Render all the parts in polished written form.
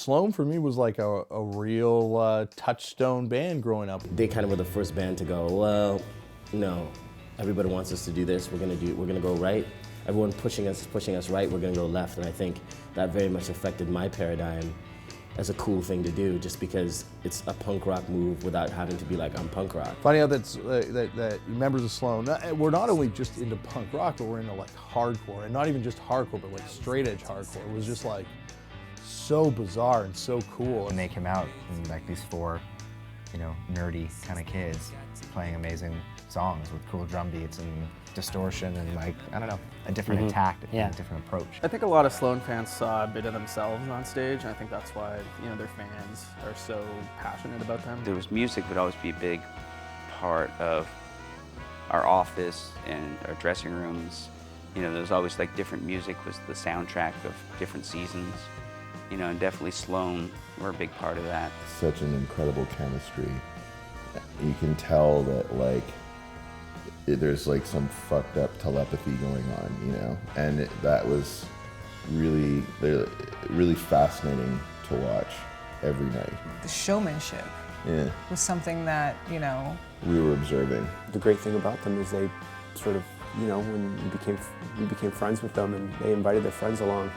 Sloan for me was like a real touchstone band growing up. They kind of were the first band to go, well, no, everybody wants us to do this, we're gonna go right. Everyone pushing us right, we're gonna go left. And I think that very much affected my paradigm as a cool thing to do, just because it's a punk rock move without having to be like, I'm punk rock. Finding out that members of Sloan, we're not only just into punk rock, but we're into like hardcore, and not even just hardcore, but like straight edge hardcore. It was just like so bizarre and so cool. And they came out and like these four, you know, nerdy kind of kids playing amazing songs with cool drum beats and distortion and like, I don't know, a different tact, a different approach. I think a lot of Sloan fans saw a bit of themselves on stage, and I think that's why, you know, their fans are so passionate about them. There was music would always be a big part of our office and our dressing rooms. You know, there was always like different music was the soundtrack of different seasons. You know, and definitely Sloan were a big part of that. Such an incredible chemistry. You can tell that like there's like some fucked up telepathy going on, you know, and that was really fascinating to watch every night. The showmanship was something that, you know, we were observing. The great thing about them is they sort of, you know, when we became friends with them and they invited their friends along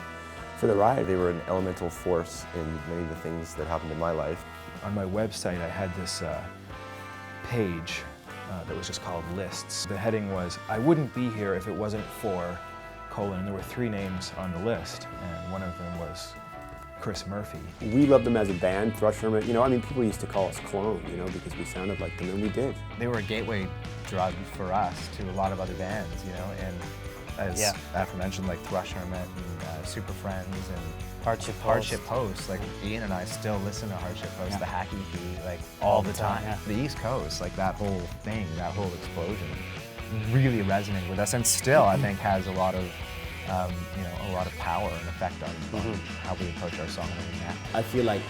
for the ride. They were an elemental force in many of the things that happened in my life. On my website, I had this page that was just called Lists. The heading was, I wouldn't be here if it wasn't for Coyle, and there were 3 names on the list, and one of them was Chris Murphy. We loved them as a band, Thrush Hermit. You know, I mean, people used to call us clone, you know, because we sounded like them, and we did. They were a gateway drug for us to a lot of other bands, you know, and as aforementioned, like Thrush Hermit and Super Friends and Hardship Host. Like Ian and I still listen to Hardship Host, the Hacky Feet, like all the time. The East Coast, like that whole thing, that whole explosion, really resonated with us, and still I think has a lot of, you know, a lot of power and effect on how we approach our songwriting now. I feel like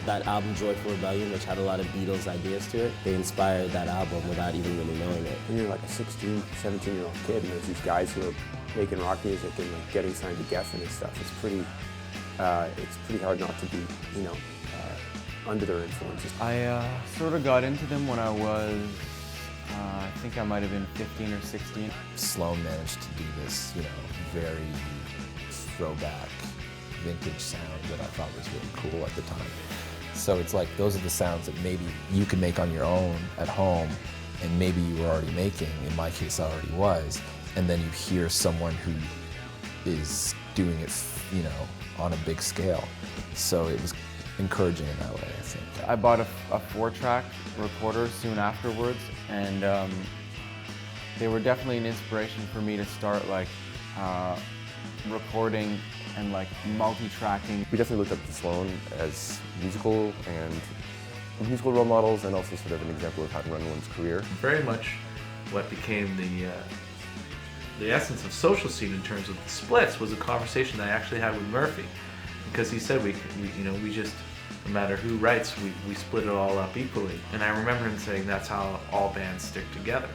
that album, Joyful Rebellion, which had a lot of Beatles ideas to it, they inspired that album without even really knowing it. And you're like a 16, 17-year-old kid, and there's these guys who are making rock music and like getting signed to Geffen and stuff. It's pretty hard not to be, you know, under their influences. I sort of got into them when I was, I think I might have been 15 or 16. Sloan managed to do this, you know, very throwback, vintage sound that I thought was really cool at the time. So it's like, those are the sounds that maybe you can make on your own at home, and maybe you were already making, in my case I already was, and then you hear someone who is doing it, you know, on a big scale. So it was encouraging in that way, I think. I bought a 4-track recorder soon afterwards, and they were definitely an inspiration for me to start like recording and like multi-tracking. We definitely looked up to Sloan as musical role models, and also sort of an example of how to run one's career. Very much what became the essence of Social Scene in terms of the splits was a conversation that I actually had with Murphy, because he said we just, no matter who writes, we split it all up equally. And I remember him saying that's how all bands stick together.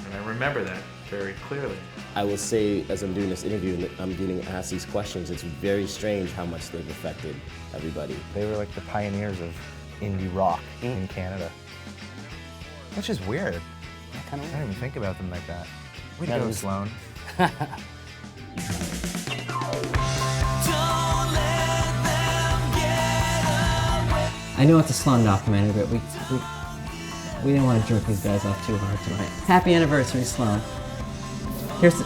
And I remember that very clearly. I will say, as I'm doing this interview and I'm getting asked these questions, it's very strange how much they've affected everybody. They were like the pioneers of indie rock in Canada, which is weird. I don't even think about them like that. We go, Sloan. I know it's a Sloan documentary, but we didn't want to jerk these guys off too hard tonight. Happy anniversary, Sloan. Here's